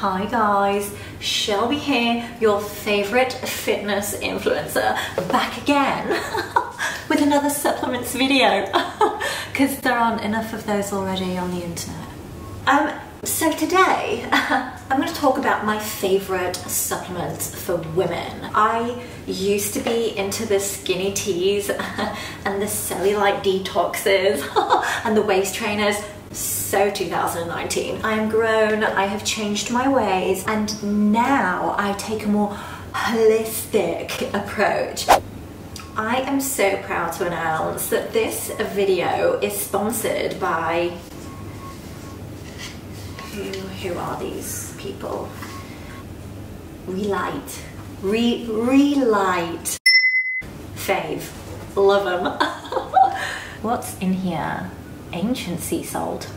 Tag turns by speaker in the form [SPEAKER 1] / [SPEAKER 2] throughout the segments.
[SPEAKER 1] Hi guys, Shelby here, your favorite fitness influencer, back again with another supplements video because there aren't enough of those already on the internet. So today I'm going to talk about my favorite supplements for women. I used to be into the skinny teas and the cellulite detoxes and the waist trainers. So 2019, I am grown, I have changed my ways, and now I take a more holistic approach. I am so proud to announce that this video is sponsored by, who are these people? Relight. Relight. Fave. Love them. What's in here? Ancient sea salt,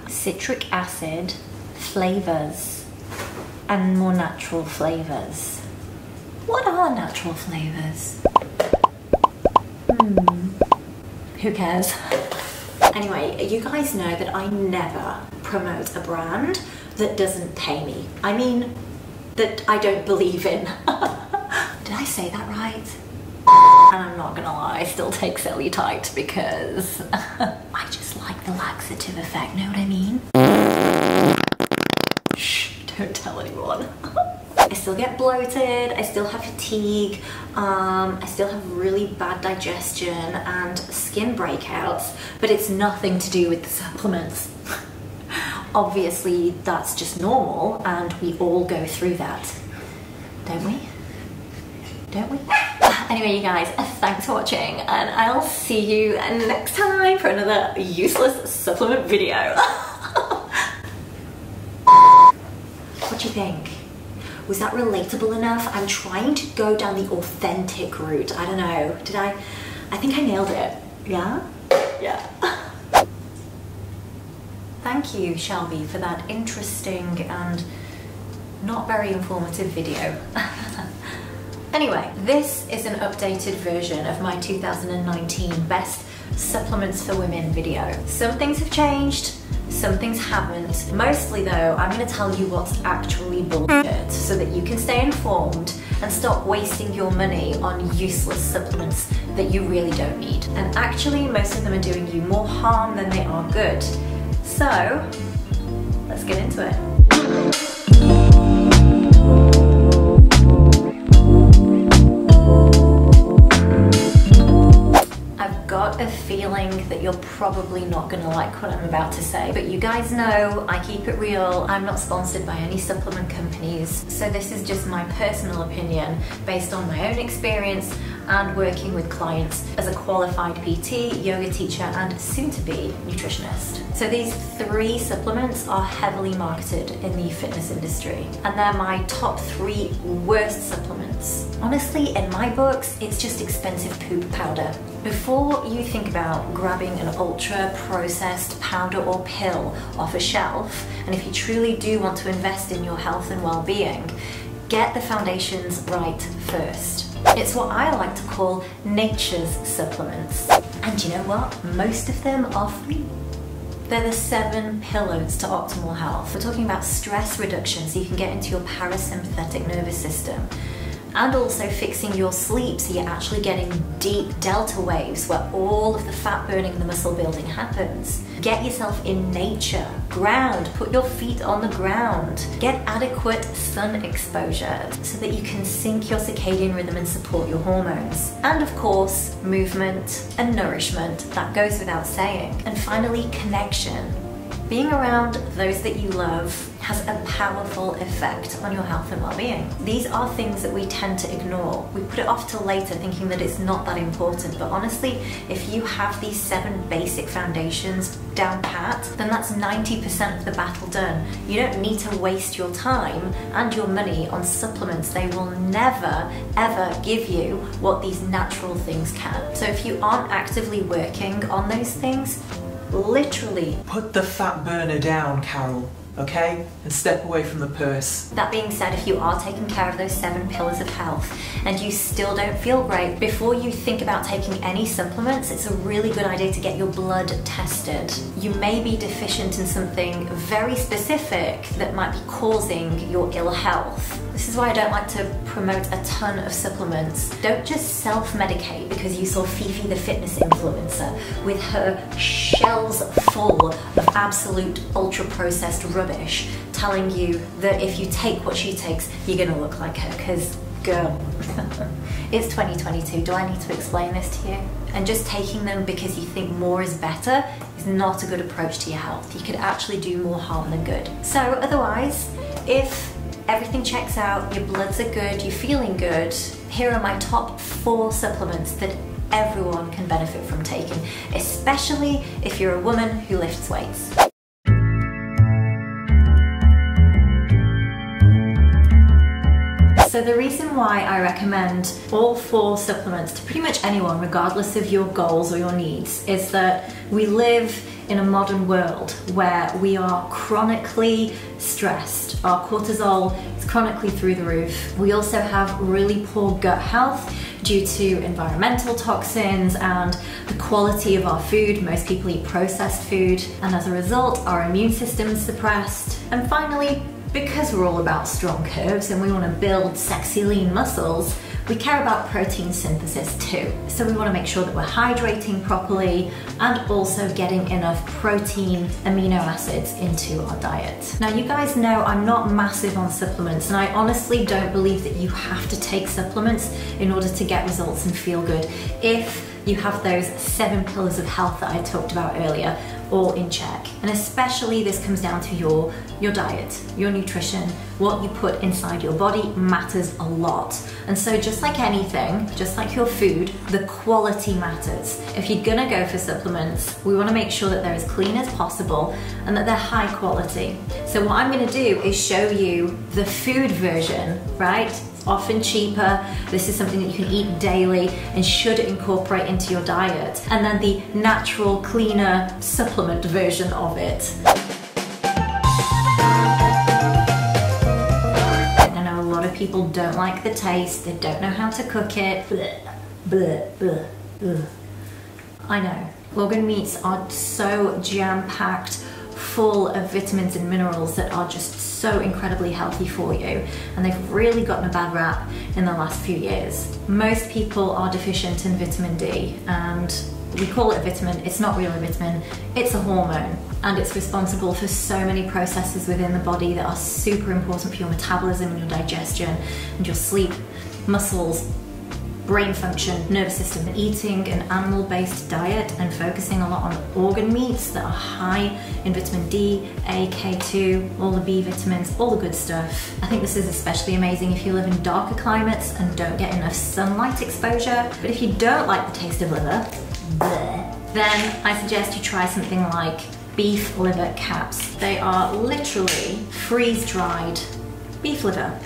[SPEAKER 1] citric acid, flavors, and more natural flavors. What are natural flavors? Who cares? Anyway, you guys know that I never promote a brand that doesn't pay me. I mean, that I don't believe in. Did I say that right? And I'm not gonna lie, I still take Cellulite because I just like the laxative effect, know what I mean? Shh, don't tell anyone. I still get bloated, I still have fatigue, I still have really bad digestion and skin breakouts, but it's nothing to do with the supplements. Obviously, that's just normal and we all go through that, don't we? Don't we? Anyway, you guys, thanks for watching, and I'll see you next time for another useless supplement video. What do you think? Was that relatable enough? I'm trying to go down the authentic route. I don't know. Did I? I think I nailed it. Yeah? Yeah. Thank you, Shelby, for that interesting and not very informative video. Anyway, this is an updated version of my 2019 Best Supplements for Women video. Some things have changed, some things haven't. Mostly though, I'm going to tell you what's actually bullshit so that you can stay informed and stop wasting your money on useless supplements that you really don't need. And actually, most of them are doing you more harm than they are good. So, let's get into it. A feeling that you're probably not gonna like what I'm about to say, but you guys know I keep it real. I'm not sponsored by any supplement companies, so this is just my personal opinion based on my own experience and working with clients as a qualified PT, yoga teacher, and soon-to-be nutritionist. So these 3 supplements are heavily marketed in the fitness industry, and they're my top 3 worst supplements. Honestly, in my books, it's just expensive poop powder. Before you think about grabbing an ultra-processed powder or pill off a shelf, and if you truly do want to invest in your health and well-being, get the foundations right first. It's what I like to call nature's supplements. And you know what? Most of them are free. They're the 7 pillars to optimal health. We're talking about stress reduction so you can get into your parasympathetic nervous system, and also fixing your sleep so you're actually getting deep delta waves where all of the fat burning and the muscle building happens. Get yourself in nature, ground, put your feet on the ground. Get adequate sun exposure so that you can sync your circadian rhythm and support your hormones. And of course, movement and nourishment, that goes without saying. And finally, connection. Being around those that you love has a powerful effect on your health and well-being. These are things that we tend to ignore. We put it off till later thinking that it's not that important, but honestly, if you have these 7 basic foundations down pat, then that's 90% of the battle done. You don't need to waste your time and your money on supplements. They will never, ever give you what these natural things can. So if you aren't actively working on those things, literally
[SPEAKER 2] put the fat burner down, Carol. okay? And step away from the purse.
[SPEAKER 1] That being said, if you are taking care of those 7 pillars of health and you still don't feel great, before you think about taking any supplements, it's a really good idea to get your blood tested. You may be deficient in something very specific that might be causing your ill health. This is why I don't like to promote a ton of supplements. Don't just self-medicate because you saw Fifi the fitness influencer with her shelves full of absolute ultra-processed rubbish telling you that if you take what she takes, you're gonna look like her, because girl, it's 2022, do I need to explain this to you? And just taking them because you think more is better is not a good approach to your health. You could actually do more harm than good. So otherwise, if everything checks out, your bloods are good, you're feeling good, here are my top 4 supplements that everyone can benefit from taking, especially if you're a woman who lifts weights. So the reason why I recommend all 4 supplements to pretty much anyone, regardless of your goals or your needs, is that we live in a modern world where we are chronically stressed. Our cortisol is chronically through the roof. We also have really poor gut health due to environmental toxins and the quality of our food. Most people eat processed food, and as a result, our immune system is suppressed. And finally, because we're all about strong curves and we want to build sexy lean muscles, we care about protein synthesis too. So we want to make sure that we're hydrating properly and also getting enough protein, amino acids into our diet. Now you guys know I'm not massive on supplements, and I honestly don't believe that you have to take supplements in order to get results and feel good if you have those 7 pillars of health that I talked about earlier all in check. And especially this comes down to your diet, your nutrition, what you put inside your body matters a lot. And so just like anything, just like your food, the quality matters. If you're gonna go for supplements, we wanna make sure that they're as clean as possible and that they're high quality. So what I'm gonna do is show you the food version, right? Often cheaper. This is something that you can eat daily and should incorporate into your diet. And then the natural, cleaner supplement version of it. I know a lot of people don't like the taste, they don't know how to cook it. Blech, blech, blech, blech. I know. Organ meats are so jam-packed, full of vitamins and minerals that are just so incredibly healthy for you, and they've really gotten a bad rap in the last few years. Most people are deficient in vitamin D, and we call it a vitamin. It's not really a vitamin, it's a hormone, and it's responsible for so many processes within the body that are super important for your metabolism and your digestion and your sleep, muscles, brain function, nervous system. Eating an animal-based diet and focusing a lot on organ meats that are high in vitamin D, A, K2, all the B vitamins, all the good stuff. I think this is especially amazing if you live in darker climates and don't get enough sunlight exposure. But if you don't like the taste of liver, bleh, then I suggest you try something like beef liver caps. They are literally freeze-dried beef liver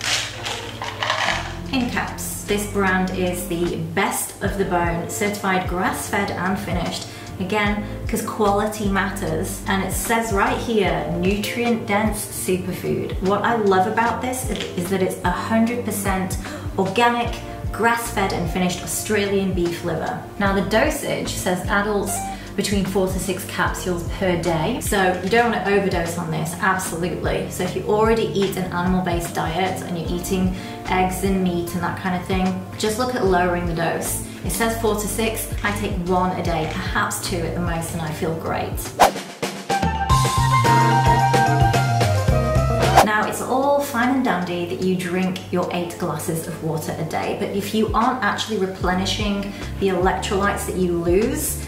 [SPEAKER 1] in caps. This brand is the best of the bone, certified grass-fed and finished. Again, because quality matters, and it says right here, nutrient-dense superfood. What I love about this is that it's 100% organic, grass-fed and finished Australian beef liver. Now the dosage says adults between 4 to 6 capsules per day. So you don't want to overdose on this, absolutely. So if you already eat an animal-based diet and you're eating eggs and meat and that kind of thing, just look at lowering the dose. It says 4 to 6, I take 1 a day, perhaps 2 at the most, and I feel great. Now it's all fine and dandy that you drink your 8 glasses of water a day, but if you aren't actually replenishing the electrolytes that you lose,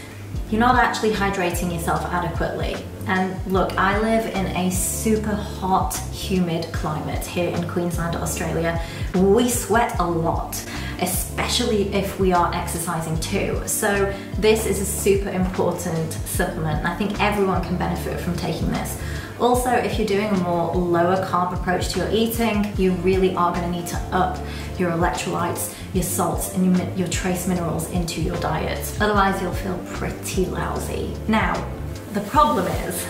[SPEAKER 1] you're not actually hydrating yourself adequately. And look, I live in a super hot, humid climate here in Queensland, Australia. We sweat a lot, especially if we are exercising too. So this is a super important supplement, and I think everyone can benefit from taking this. Also, if you're doing a more lower carb approach to your eating, you really are going to need to up your electrolytes, your salts, and your trace minerals into your diet. Otherwise, you'll feel pretty lousy. Now, the problem is,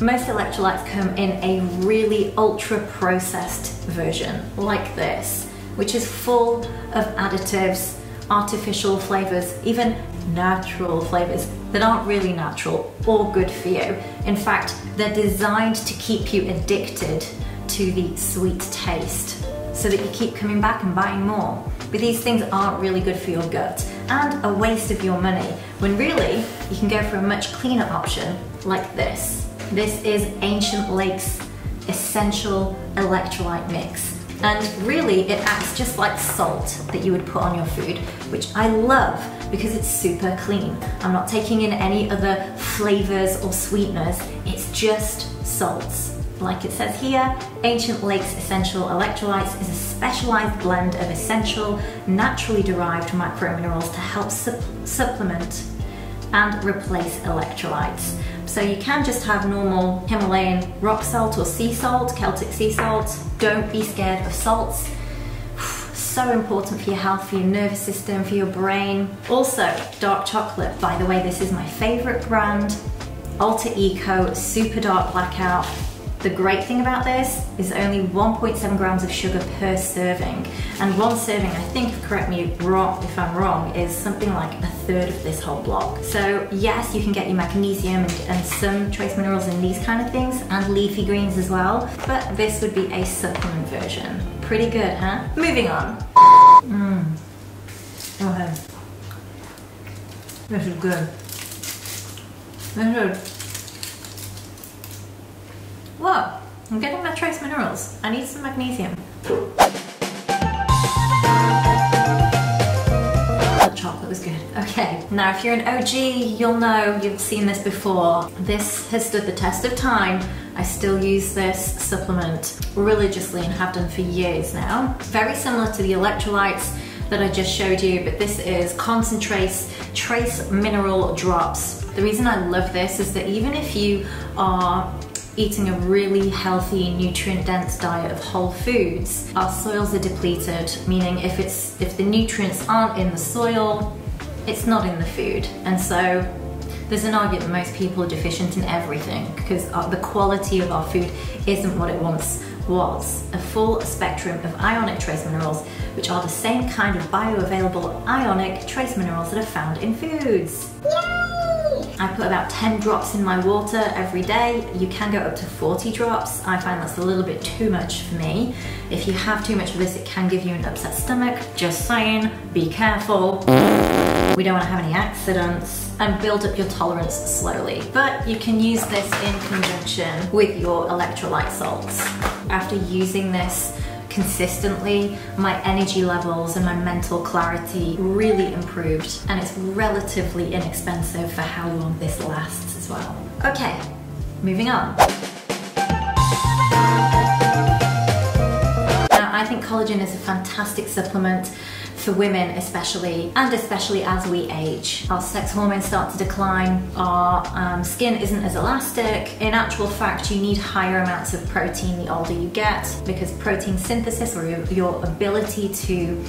[SPEAKER 1] Most electrolytes come in a really ultra processed version like this, which is full of additives, artificial flavors, even natural flavors that aren't really natural or good for you. In fact, they're designed to keep you addicted to the sweet taste so that you keep coming back and buying more. But these things aren't really good for your gut and a waste of your money, when really you can go for a much cleaner option like this. This is Ancient Lake's Essential Electrolyte Mix. And really it acts just like salt that you would put on your food, which I love because it's super clean. I'm not taking in any other flavors or sweeteners, it's just salts. Like it says here, Ancient Lake's Essential Electrolytes is a specialized blend of essential, naturally derived macrominerals to help supplement and replace electrolytes. So you can just have normal Himalayan rock salt or sea salt, Celtic sea salt. Don't be scared of salts. So important for your health, for your nervous system, for your brain. Also, dark chocolate. By the way, this is my favorite brand, Alter Eco Super Dark Blackout. The great thing about this is only 1.7 grams of sugar per serving. And one serving, I think, correct me if I'm wrong, is something like a third of this whole block. So yes, you can get your magnesium and some trace minerals in these kind of things, and leafy greens as well, but this would be a supplement version. Pretty good, huh? Moving on. Okay. This is good. This is good. Whoa, I'm getting my trace minerals. I need some magnesium. The chocolate was good. Okay, now if you're an OG, you'll know, you've seen this before. This has stood the test of time. I still use this supplement religiously and have done for years now. Very similar to the electrolytes that I just showed you, but this is concentrates trace mineral drops. The reason I love this is that even if you are eating a really healthy, nutrient-dense diet of whole foods, our soils are depleted, meaning if the nutrients aren't in the soil, it's not in the food. And so there's an argument that most people are deficient in everything because the quality of our food isn't what it once was. A full spectrum of ionic trace minerals, which are the same kind of bioavailable ionic trace minerals that are found in foods. I put about 10 drops in my water every day. You can go up to 40 drops. I find that's a little bit too much for me. If you have too much of this, it can give you an upset stomach. Just saying, be careful. We don't want to have any accidents, and build up your tolerance slowly. But you can use this in conjunction with your electrolyte salts. After using this consistently, my energy levels and my mental clarity really improved, and it's relatively inexpensive for how long this lasts as well. Okay, moving on. Now, I think collagen is a fantastic supplement for women especially, and especially as we age. Our sex hormones start to decline, our skin isn't as elastic. In actual fact, you need higher amounts of protein the older you get, because protein synthesis, or your ability to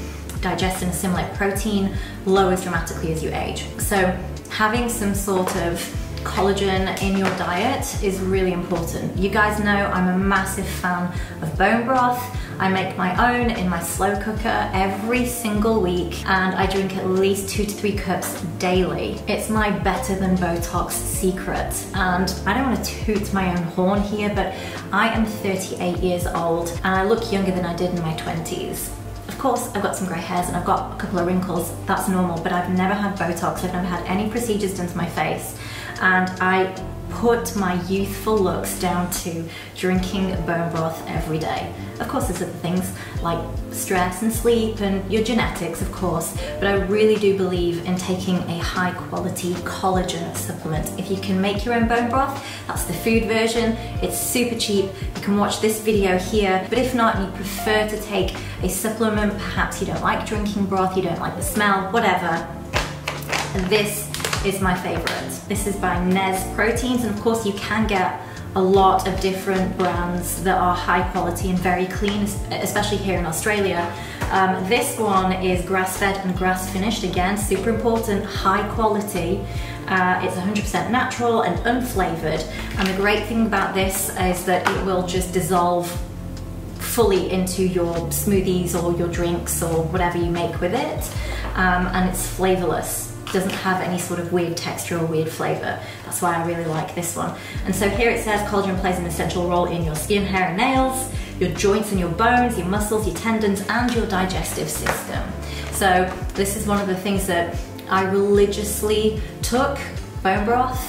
[SPEAKER 1] digest and assimilate protein, lowers dramatically as you age. So having some sort of collagen in your diet is really important. You guys know I'm a massive fan of bone broth. I make my own in my slow cooker every single week, and I drink at least 2 to 3 cups daily. It's my better than Botox secret, and I don't want to toot my own horn here, but I am 38 years old and I look younger than I did in my 20s. Of course, I've got some grey hairs and I've got a couple of wrinkles, that's normal, but I've never had Botox, I've never had any procedures done to my face, and I put my youthful looks down to drinking bone broth every day. Of course, there's other things like stress and sleep and your genetics, of course, but I really do believe in taking a high quality collagen supplement. If you can make your own bone broth, that's the food version. It's super cheap. You can watch this video here, but if not, and you prefer to take a supplement, perhaps you don't like drinking broth, you don't like the smell, whatever, this is my favorite. This is by Nez Proteins, and of course you can get a lot of different brands that are high quality and very clean, especially here in Australia. This one is grass-fed and grass-finished, again, super important, high quality. It's 100% natural and unflavored, and the great thing about this is that it will just dissolve fully into your smoothies or your drinks or whatever you make with it, and it's flavorless. Doesn't have any sort of weird texture or weird flavor. That's why I really like this one. And so here it says collagen plays an essential role in your skin, hair and nails, your joints and your bones, your muscles, your tendons and your digestive system. So this is one of the things that I religiously took, bone broth,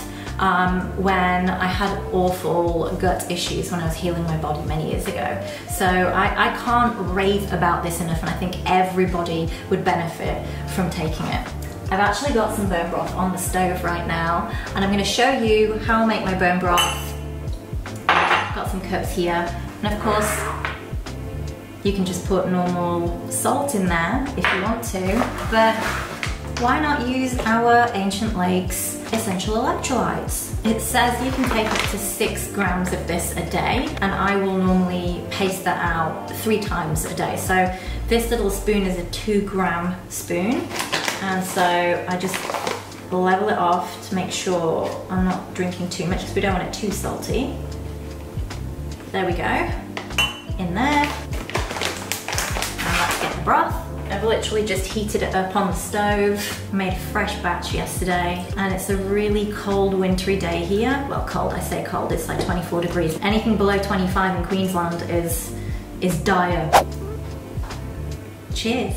[SPEAKER 1] when I had awful gut issues when I was healing my body many years ago. So I can't rave about this enough, and I think everybody would benefit from taking it. I've actually got some bone broth on the stove right now, and I'm going to show you how I make my bone broth. I've got some cups here, and of course you can just put normal salt in there if you want to, but why not use our Ancient Lakes essential electrolytes? It says you can take up to 6 grams of this a day, and I will normally pace that out 3 times a day. So this little spoon is a 2-gram spoon, and so I just level it off to make sure I'm not drinking too much because we don't want it too salty. There we go, in there, and let's get the broth. I've literally just heated it up on the stove, made a fresh batch yesterday, and it's a really cold wintry day here. Well, cold, I say cold, it's like 24 degrees. Anything below 25 in Queensland is dire. Cheers.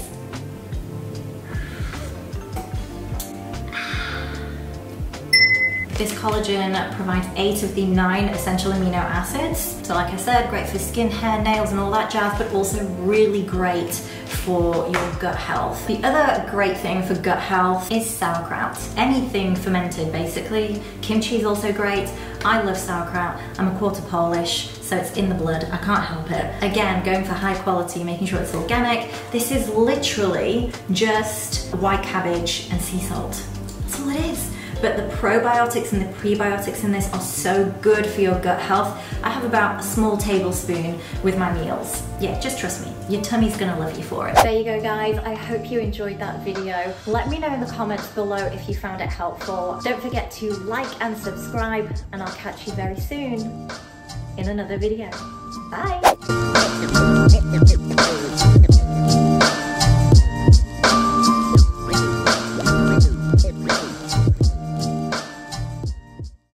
[SPEAKER 1] This collagen provides 8 of the 9 essential amino acids. So like I said, great for skin, hair, nails and all that jazz, but also really great for your gut health. The other great thing for gut health is sauerkraut. Anything fermented, basically. Kimchi is also great. I love sauerkraut. I'm a quarter Polish, so it's in the blood. I can't help it. Again, going for high quality, making sure it's organic. This is literally just white cabbage and sea salt. That's all it is. But the probiotics and the prebiotics in this are so good for your gut health. I have about a small tablespoon with my meals. Yeah, just trust me, your tummy's gonna love you for it. There you go guys, I hope you enjoyed that video. Let me know in the comments below if you found it helpful. Don't forget to like and subscribe, and I'll catch you very soon in another video. Bye!